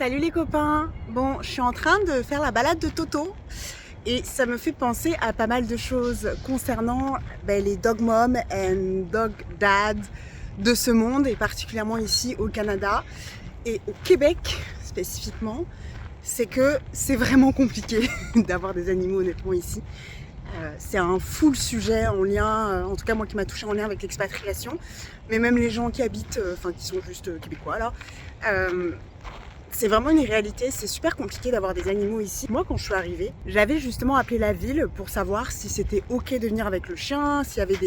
Salut les copains! Bon, je suis en train de faire la balade de Toto et ça me fait penser à pas mal de choses concernant les dog mom and dog dad de ce monde et particulièrement ici au Canada et au Québec spécifiquement. C'est que c'est vraiment compliqué d'avoir des animaux honnêtement ici. C'est un full sujet en lien, en tout cas moi qui m'a touché en lien avec l'expatriation, mais même les gens qui habitent, qui sont juste québécois là. C'est vraiment une réalité, c'est super compliqué d'avoir des animaux ici. Moi, quand je suis arrivée, j'avais justement appelé la ville pour savoir si c'était ok de venir avec le chien, s'il y avait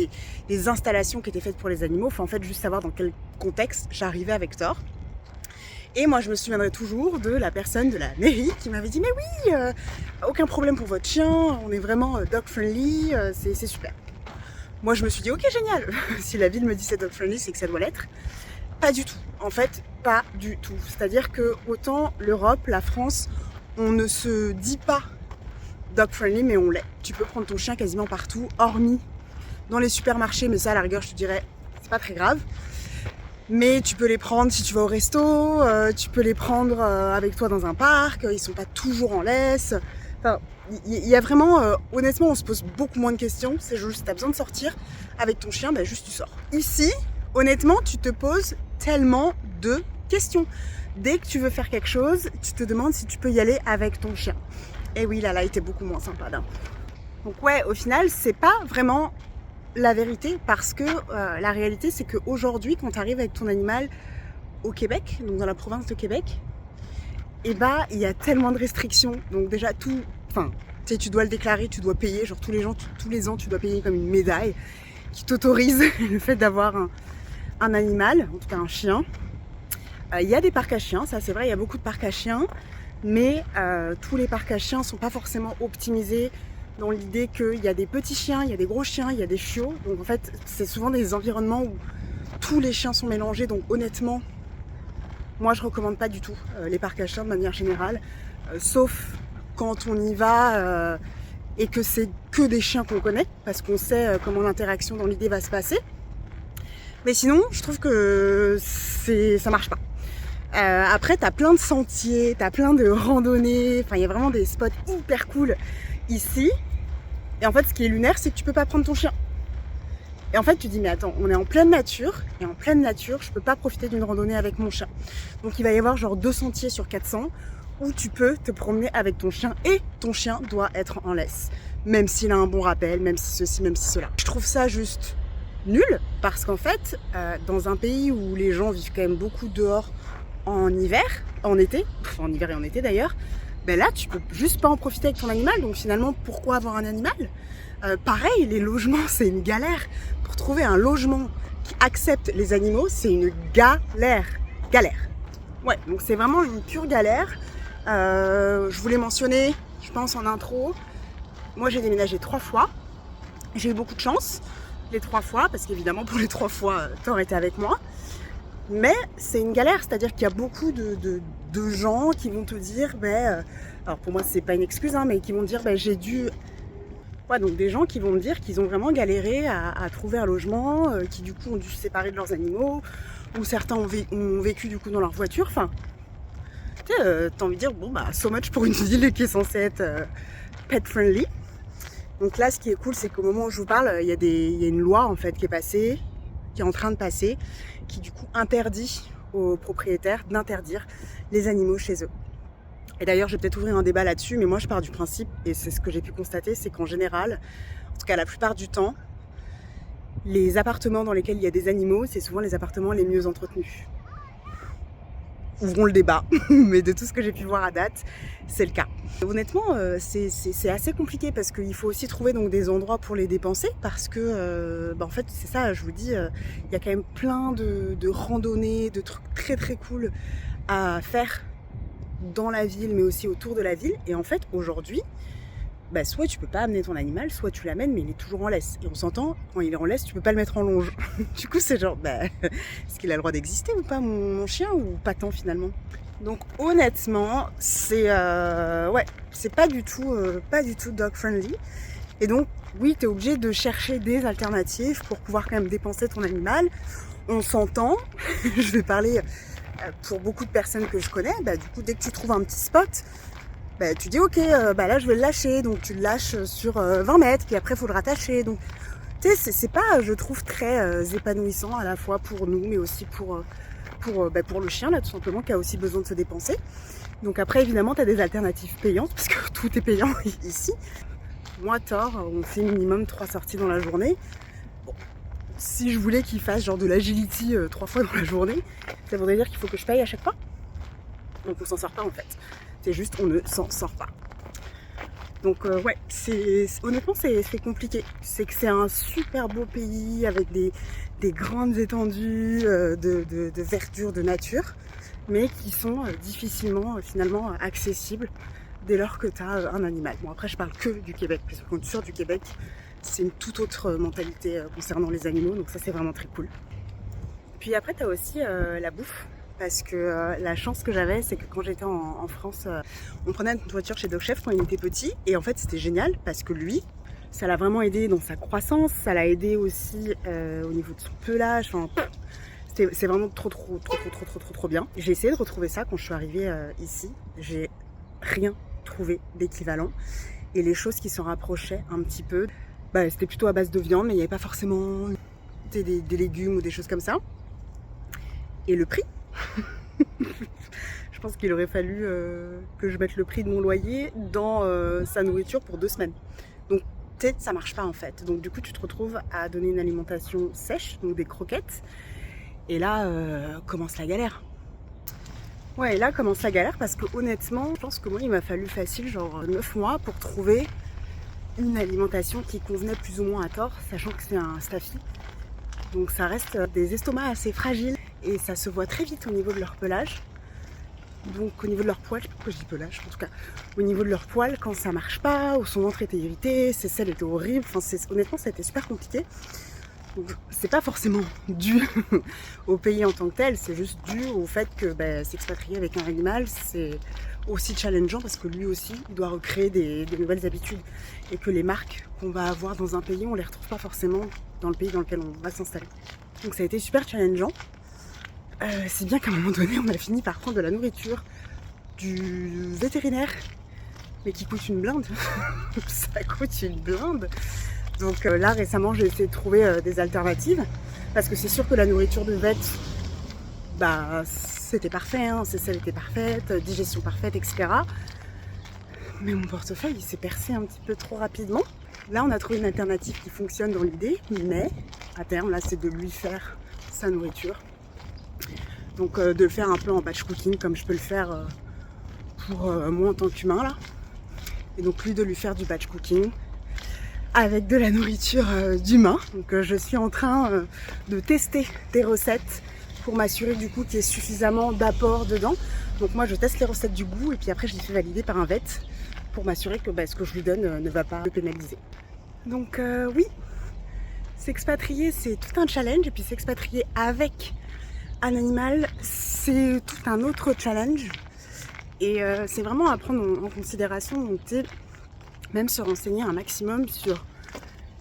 des installations qui étaient faites pour les animaux. Enfin, en fait, juste savoir dans quel contexte j'arrivais avec Thor. Et moi, je me souviendrai toujours de la personne de la mairie qui m'avait dit « Mais oui, aucun problème pour votre chien, on est vraiment dog friendly, c'est super. » Moi, je me suis dit « Ok, génial, si la ville me dit c'est dog friendly, c'est que ça doit l'être. » Pas du tout. En fait, pas du tout. C'est-à-dire que autant l'Europe, la France, on ne se dit pas dog friendly, mais on l'est. Tu peux prendre ton chien quasiment partout, hormis dans les supermarchés, mais ça, à la rigueur, je te dirais, c'est pas très grave. Mais tu peux les prendre si tu vas au resto, tu peux les prendre avec toi dans un parc, ils sont pas toujours en laisse. Enfin, il y a vraiment, honnêtement, on se pose beaucoup moins de questions. C'est juste, t'as besoin de sortir avec ton chien, juste tu sors. Ici, honnêtement, tu te poses tellement de questions. Dès que tu veux faire quelque chose, tu te demandes si tu peux y aller avec ton chien. Et oui, là, était beaucoup moins sympa là. Donc ouais, au final, c'est pas vraiment la vérité parce que la réalité, c'est qu'aujourd'hui, quand tu arrives avec ton animal au Québec, donc dans la province de Québec, il y a tellement de restrictions. Donc déjà, tu dois le déclarer, tu dois payer. Genre tous les ans, tu dois payer comme une médaille qui t'autorise le fait d'avoir un animal, en tout cas un chien. Il y a des parcs à chiens, ça c'est vrai, il y a beaucoup de parcs à chiens, mais tous les parcs à chiens ne sont pas forcément optimisés dans l'idée qu'il y a des petits chiens, il y a des gros chiens, il y a des chiots. Donc en fait, c'est souvent des environnements où tous les chiens sont mélangés. Donc honnêtement, moi je recommande pas du tout les parcs à chiens de manière générale, sauf quand on y va et que c'est que des chiens qu'on connaît, parce qu'on sait comment l'interaction dans l'idée va se passer. Mais sinon, je trouve que ça marche pas. Après, t'as plein de sentiers, t'as plein de randonnées, enfin il y a vraiment des spots hyper cool ici. Et en fait, ce qui est lunaire, c'est que tu peux pas prendre ton chien. Et en fait, tu te dis, mais attends, on est en pleine nature, et en pleine nature, je peux pas profiter d'une randonnée avec mon chien. Donc il va y avoir genre 2 sentiers sur 400 où tu peux te promener avec ton chien, et ton chien doit être en laisse. Même s'il a un bon rappel, même si ceci, même si cela. Je trouve ça juste nul, parce qu'en fait, dans un pays où les gens vivent quand même beaucoup dehors en hiver, en été, en hiver et en été d'ailleurs, là tu peux juste pas en profiter avec ton animal, donc finalement pourquoi avoir un animal? Pareil, les logements c'est une galère. Pour trouver un logement qui accepte les animaux, c'est une galère. Ouais, donc c'est vraiment une pure galère. Je voulais mentionner, je pense en intro, moi j'ai déménagé 3 fois, j'ai eu beaucoup de chance les 3 fois, parce qu'évidemment pour les 3 fois, Thor était avec moi. Mais c'est une galère, c'est-à-dire qu'il y a beaucoup de gens qui vont te dire, alors pour moi c'est pas une excuse, mais qui vont dire, j'ai dû... Ouais, donc des gens qui vont me dire qu'ils ont vraiment galéré à trouver un logement, qui du coup ont dû se séparer de leurs animaux, ou certains ont vécu du coup dans leur voiture, enfin... Tu sais, t'as envie de dire, so much pour une ville qui est censée être pet friendly. Donc là, ce qui est cool, c'est qu'au moment où je vous parle, il y a une loi en fait qui est passée, qui est en train de passer, qui du coup interdit aux propriétaires d'interdire les animaux chez eux. Et d'ailleurs, je vais peut-être ouvrir un débat là-dessus, mais moi je pars du principe, et c'est ce que j'ai pu constater, c'est qu'en général, en tout cas la plupart du temps, les appartements dans lesquels il y a des animaux, c'est souvent les appartements les mieux entretenus. Ouvrons le débat, mais de tout ce que j'ai pu voir à date, c'est le cas. Honnêtement, c'est assez compliqué parce qu'il faut aussi trouver donc des endroits pour les dépenser parce que, en fait, c'est ça, je vous dis, il y a quand même plein de randonnées, de trucs très très cool à faire dans la ville, mais aussi autour de la ville. Et en fait, aujourd'hui, soit tu peux pas amener ton animal, soit tu l'amènes, mais il est toujours en laisse. Et on s'entend, quand il est en laisse, tu peux pas le mettre en longe. Du coup, c'est genre, est-ce qu'il a le droit d'exister ou pas, mon chien, ou pas tant finalement? Donc honnêtement, c'est pas du tout dog friendly. Et donc, oui, tu es obligé de chercher des alternatives pour pouvoir quand même dépenser ton animal. On s'entend, je vais parler Pour beaucoup de personnes que je connais, du coup, dès que tu trouves un petit spot, tu dis ok, là je vais le lâcher, donc tu le lâches sur 20 mètres, puis après il faut le rattacher. Donc tu sais, c'est pas, je trouve, très épanouissant à la fois pour nous, mais aussi pour le chien, là, tout simplement, qui a aussi besoin de se dépenser. Donc après, évidemment, tu as des alternatives payantes, parce que tout est payant ici. Moi, Thor, on fait minimum 3 sorties dans la journée. Bon, si je voulais qu'il fasse genre de l'agility 3 fois dans la journée, ça voudrait dire qu'il faut que je paye à chaque fois. Donc on s'en sort pas en fait. C'est juste, on ne s'en sort pas. Donc ouais, honnêtement c'est compliqué. C'est que c'est un super beau pays avec des grandes étendues de verdure, de nature, mais qui sont difficilement finalement accessibles dès lors que tu as un animal. Bon après je parle que du Québec, parce que quand tu sors du Québec, c'est une toute autre mentalité concernant les animaux, donc ça c'est vraiment très cool. Puis après tu as aussi la bouffe. Parce que la chance que j'avais, c'est que quand j'étais en France, on prenait une voiture chez Dog Chef quand il était petit. Et en fait, c'était génial parce que lui, ça l'a vraiment aidé dans sa croissance. Ça l'a aidé aussi au niveau de son pelage. Enfin, c'est vraiment trop bien. J'ai essayé de retrouver ça quand je suis arrivée ici. J'ai rien trouvé d'équivalent. Et les choses qui s'en rapprochaient un petit peu, c'était plutôt à base de viande, mais il n'y avait pas forcément des légumes ou des choses comme ça. Et le prix, je pense qu'il aurait fallu que je mette le prix de mon loyer dans sa nourriture pour 2 semaines. Donc peut-être ça marche pas en fait. Donc du coup tu te retrouves à donner une alimentation sèche, donc des croquettes. Et là commence la galère. Ouais, et là commence la galère parce que honnêtement, je pense que moi il m'a fallu facile genre 9 mois pour trouver une alimentation qui convenait plus ou moins à Thor, sachant que c'est un staffy. Donc ça reste des estomacs assez fragiles. Et ça se voit très vite au niveau de leur pelage. Donc au niveau de leur poil, je sais pas pourquoi je dis pelage, en tout cas au niveau de leur poil, quand ça marche pas, ou son ventre était irrité, ses selles étaient horribles, honnêtement ça a été super compliqué. Donc c'est pas forcément dû au pays en tant que tel, c'est juste dû au fait que s'expatrier avec un animal, c'est aussi challengeant parce que lui aussi, il doit recréer des nouvelles habitudes. Et que les marques qu'on va avoir dans un pays, on les retrouve pas forcément dans le pays dans lequel on va s'installer. Donc ça a été super challengeant. C'est bien qu'à un moment donné, on a fini par prendre de la nourriture du vétérinaire, mais qui coûte une blinde. Ça coûte une blinde. Donc là, récemment, j'ai essayé de trouver des alternatives, parce que c'est sûr que la nourriture de vet, c'était parfait, hein, ses selles étaient parfaites, digestion parfaite, etc. Mais mon portefeuille, il s'est percé un petit peu trop rapidement. Là, on a trouvé une alternative qui fonctionne dans l'idée, mais à terme, là, c'est de lui faire sa nourriture. Donc de le faire un peu en batch cooking comme je peux le faire pour moi en tant qu'humain là. Et donc lui de lui faire du batch cooking avec de la nourriture d'humain. Donc je suis en train de tester des recettes pour m'assurer du coup qu'il y ait suffisamment d'apport dedans. Donc moi je teste les recettes du goût et puis après je les fais valider par un vet pour m'assurer que ce que je lui donne ne va pas le pénaliser. Donc oui, s'expatrier c'est tout un challenge et puis s'expatrier avec un animal, c'est tout un autre challenge et c'est vraiment à prendre en considération. Donc, même se renseigner un maximum sur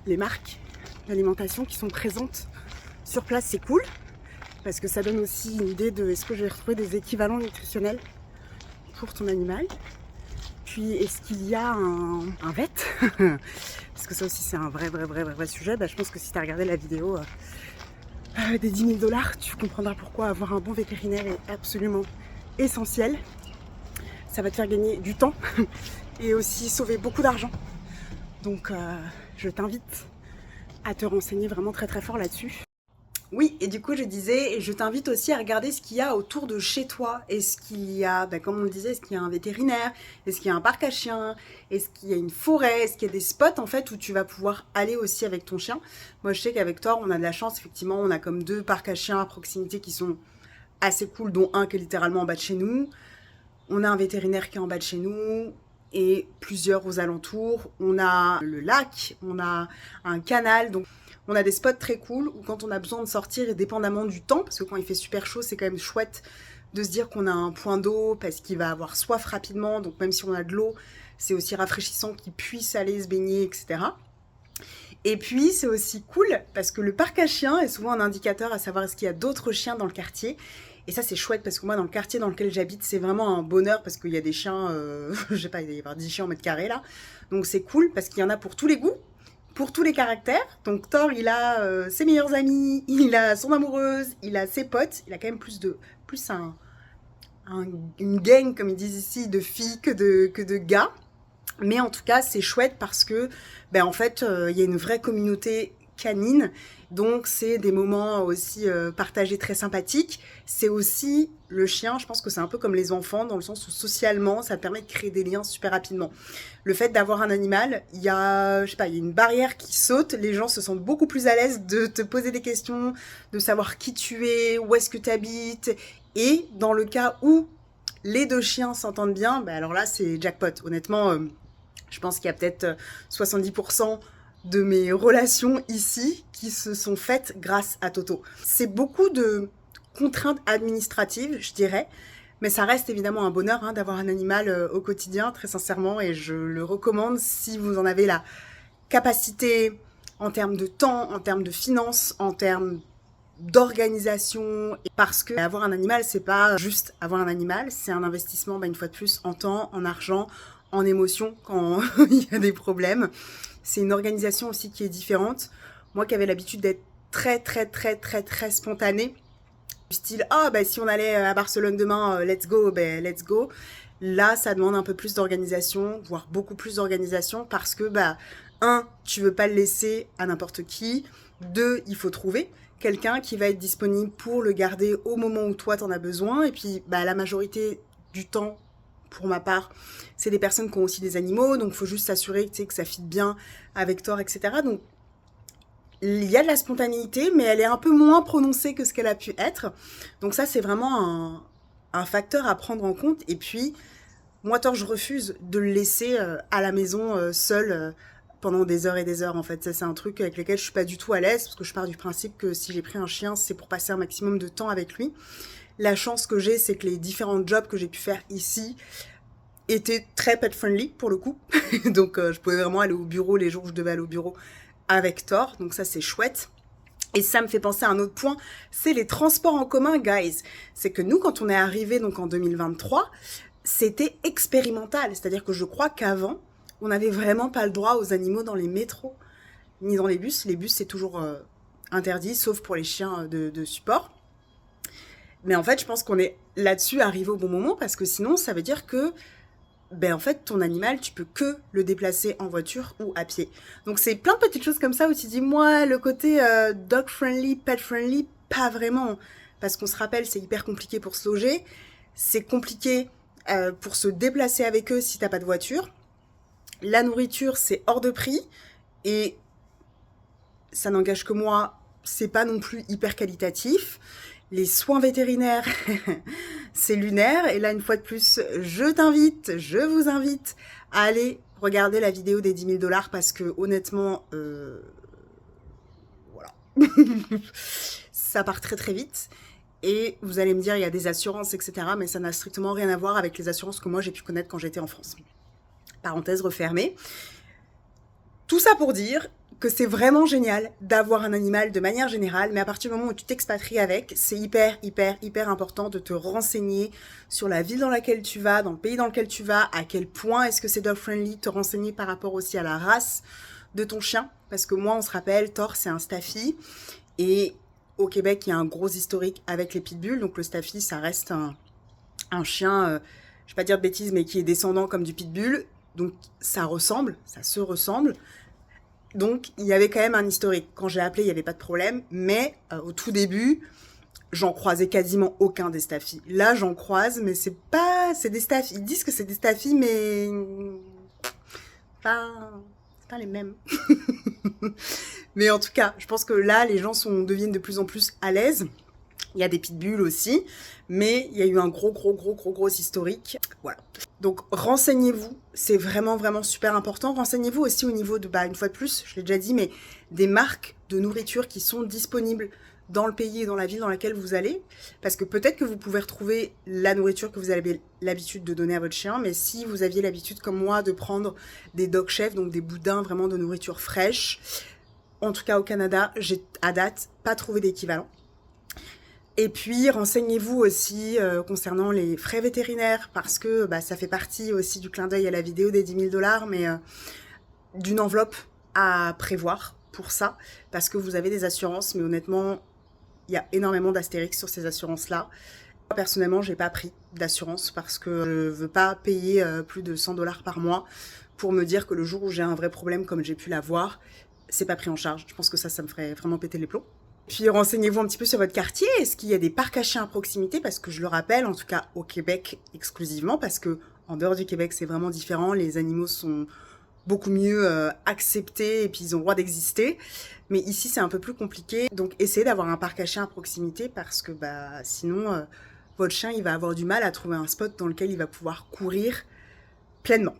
les marques d'alimentation qui sont présentes sur place, c'est cool parce que ça donne aussi une idée de est-ce que je vais retrouver des équivalents nutritionnels pour ton animal. Puis est-ce qu'il y a un vet parce que ça aussi c'est un vrai sujet. Je pense que si tu as regardé la vidéo des 10 000 $, tu comprendras pourquoi avoir un bon vétérinaire est absolument essentiel. Ça va te faire gagner du temps et aussi sauver beaucoup d'argent. Donc je t'invite à te renseigner vraiment très fort là-dessus. Oui, et du coup je disais, je t'invite aussi à regarder ce qu'il y a autour de chez toi. Est-ce qu'il y a, comme on le disait, est-ce qu'il y a un vétérinaire? Est-ce qu'il y a un parc à chiens? Est-ce qu'il y a une forêt? Est-ce qu'il y a des spots en fait où tu vas pouvoir aller aussi avec ton chien? Moi je sais qu'avec Thor on a de la chance, effectivement on a comme 2 parcs à chiens à proximité qui sont assez cool, dont un qui est littéralement en bas de chez nous. On a un vétérinaire qui est en bas de chez nous et plusieurs aux alentours. On a le lac, on a un canal, donc on a des spots très cool où quand on a besoin de sortir et dépendamment du temps, parce que quand il fait super chaud, c'est quand même chouette de se dire qu'on a un point d'eau parce qu'il va avoir soif rapidement. Donc même si on a de l'eau, c'est aussi rafraîchissant qu'il puisse aller se baigner, etc. Et puis c'est aussi cool parce que le parc à chiens est souvent un indicateur à savoir est-ce qu'il y a d'autres chiens dans le quartier. Et ça, c'est chouette parce que moi, dans le quartier dans lequel j'habite, c'est vraiment un bonheur parce qu'il y a des chiens, je sais pas, il doit y avoir 10 chiens au mètre carré là. Donc c'est cool parce qu'il y en a pour tous les goûts, pour tous les caractères. Donc Thor, il a ses meilleurs amis, il a son amoureuse, il a ses potes. Il a quand même plus une gang, comme ils disent ici, de filles que de gars. Mais en tout cas, c'est chouette parce que, ben, en fait, il y a une vraie communauté canine. Donc, c'est des moments aussi partagés très sympathiques. C'est aussi le chien, je pense que c'est un peu comme les enfants, dans le sens où socialement, ça permet de créer des liens super rapidement. Le fait d'avoir un animal, il y a, je sais pas, il y a une barrière qui saute. Les gens se sentent beaucoup plus à l'aise de te poser des questions, de savoir qui tu es, où est-ce que tu habites. Et dans le cas où les deux chiens s'entendent bien, ben alors là, c'est jackpot. Honnêtement, je pense qu'il y a peut-être 70% de mes relations ici qui se sont faites grâce à Toto. C'est beaucoup de contraintes administratives, je dirais, mais ça reste évidemment un bonheur hein, d'avoir un animal au quotidien, très sincèrement, et je le recommande si vous en avez la capacité en termes de temps, en termes de finances, en termes d'organisation, parce que avoir un animal, c'est pas juste avoir un animal, c'est un investissement, une fois de plus, en temps, en argent, en émotion quand il y a des problèmes. C'est une organisation aussi qui est différente. Moi qui avais l'habitude d'être très spontanée, du style si on allait à Barcelone demain, let's go, let's go. Là, ça demande un peu plus d'organisation, voire beaucoup plus d'organisation parce que tu veux pas le laisser à n'importe qui. 2, il faut trouver quelqu'un qui va être disponible pour le garder au moment où toi t'en as besoin. Et puis la majorité du temps, pour ma part, c'est des personnes qui ont aussi des animaux, donc il faut juste s'assurer que ça fit bien avec Thor, etc. Donc il y a de la spontanéité, mais elle est un peu moins prononcée que ce qu'elle a pu être. Donc ça, c'est vraiment un facteur à prendre en compte. Et puis, moi, Thor, je refuse de le laisser à la maison seul pendant des heures et des heures. En fait, ça, c'est un truc avec lequel je suis pas du tout à l'aise, parce que je pars du principe que si j'ai pris un chien, c'est pour passer un maximum de temps avec lui. La chance que j'ai, c'est que les différents jobs que j'ai pu faire ici étaient très pet-friendly, pour le coup. Donc, je pouvais vraiment aller au bureau les jours où je devais aller au bureau avec Thor. Donc ça, c'est chouette. Et ça me fait penser à un autre point, c'est les transports en commun, guys. C'est que nous, quand on est arrivé donc en 2023, c'était expérimental. C'est-à-dire que je crois qu'avant, on n'avait vraiment pas le droit aux animaux dans les métros, ni dans les bus. Les bus, c'est toujours interdit, sauf pour les chiens de support. Mais en fait, je pense qu'on est là-dessus arrivé au bon moment, parce que sinon, ça veut dire que en fait, ton animal, tu peux que le déplacer en voiture ou à pied. Donc, c'est plein de petites choses comme ça où tu dis, moi, le côté dog-friendly, pet-friendly, pas vraiment. Parce qu'on se rappelle, c'est hyper compliqué pour se loger. C'est compliqué pour se déplacer avec eux si t'as pas de voiture. La nourriture, c'est hors de prix. Et ça n'engage que moi, c'est pas non plus hyper qualitatif. Les soins vétérinaires, c'est lunaire. Et là, une fois de plus, je vous invite à aller regarder la vidéo des 10 000 $ parce que honnêtement, voilà, ça part très vite. Et vous allez me dire, il y a des assurances, etc. Mais ça n'a strictement rien à voir avec les assurances que moi, j'ai pu connaître quand j'étais en France. Parenthèse refermée. Tout ça pour dire que c'est vraiment génial d'avoir un animal de manière générale, mais à partir du moment où tu t'expatries avec, c'est hyper important de te renseigner sur la ville dans laquelle tu vas, dans le pays dans lequel tu vas, à quel point est-ce que c'est dog friendly, te renseigner par rapport aussi à la race de ton chien, parce que moi, on se rappelle, Thor, c'est un Staffy, et au Québec, il y a un gros historique avec les pitbulls, donc le Staffy, ça reste un chien, je vais pas dire de bêtises, mais qui est descendant comme du pitbull, donc ça se ressemble. Donc, il y avait quand même un historique. Quand j'ai appelé, il n'y avait pas de problème. Mais au tout début, j'en croisais quasiment aucun des Staffy. Là, j'en croise, mais c'est des Staffy. Ils disent que c'est des Staffy, mais c'est pas les mêmes. Mais en tout cas, je pense que là, les gens deviennent de plus en plus à l'aise. Il y a des pitbulls aussi, mais il y a eu un gros historique. Voilà. Donc, renseignez-vous, c'est vraiment super important. Renseignez-vous aussi au niveau de, une fois de plus, je l'ai déjà dit, mais des marques de nourriture qui sont disponibles dans le pays et dans la ville dans laquelle vous allez. Parce que peut-être que vous pouvez retrouver la nourriture que vous avez l'habitude de donner à votre chien, mais si vous aviez l'habitude, comme moi, de prendre des dog chefs, donc des boudins vraiment de nourriture fraîche, en tout cas au Canada, j'ai à date pas trouvé d'équivalent. Et puis, renseignez-vous aussi concernant les frais vétérinaires, parce que ça fait partie aussi du clin d'œil à la vidéo des 10 000 $, mais d'une enveloppe à prévoir pour ça, parce que vous avez des assurances, mais honnêtement, il y a énormément d'astérix sur ces assurances-là. Moi, personnellement, j'ai pas pris d'assurance parce que je veux pas payer plus de 100 $ par mois pour me dire que le jour où j'ai un vrai problème comme j'ai pu l'avoir, c'est pas pris en charge. Je pense que ça me ferait vraiment péter les plombs. Puis renseignez-vous un petit peu sur votre quartier. Est-ce qu'il y a des parcs à chiens à proximité? Parce que je le rappelle, en tout cas au Québec exclusivement, parce que en dehors du Québec c'est vraiment différent. Les animaux sont beaucoup mieux acceptés et puis ils ont le droit d'exister. Mais ici c'est un peu plus compliqué. Donc essayez d'avoir un parc à chiens à proximité parce que sinon votre chien il va avoir du mal à trouver un spot dans lequel il va pouvoir courir pleinement.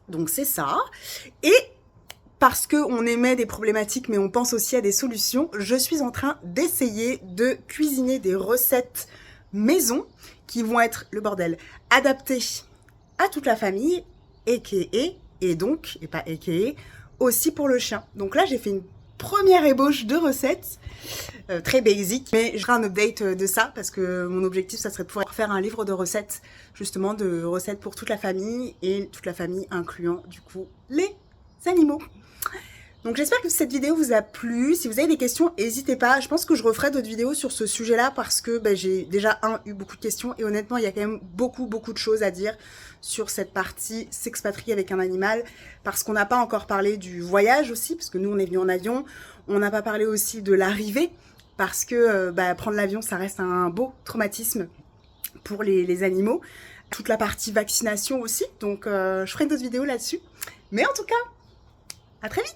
Donc c'est ça. Et parce qu'on émet des problématiques, mais on pense aussi à des solutions, je suis en train d'essayer de cuisiner des recettes maison qui vont être, le bordel, adaptées à toute la famille, et donc, et pas aussi pour le chien. Donc là, j'ai fait une première ébauche de recettes, très basic, mais je ferai un update de ça, parce que mon objectif, ça serait de pouvoir faire un livre de recettes, justement de recettes pour toute la famille, et toute la famille incluant, du coup, les animaux. Donc j'espère que cette vidéo vous a plu. Si vous avez des questions, n'hésitez pas. Je pense que je referai d'autres vidéos sur ce sujet-là parce que j'ai déjà eu beaucoup de questions et honnêtement, il y a quand même beaucoup de choses à dire sur cette partie s'expatrier avec un animal parce qu'on n'a pas encore parlé du voyage aussi, parce que nous on est venu en avion. On n'a pas parlé aussi de l'arrivée parce que prendre l'avion, ça reste un beau traumatisme pour les animaux. Toute la partie vaccination aussi. Donc je ferai d'autres vidéos là-dessus. Mais en tout cas, à très vite!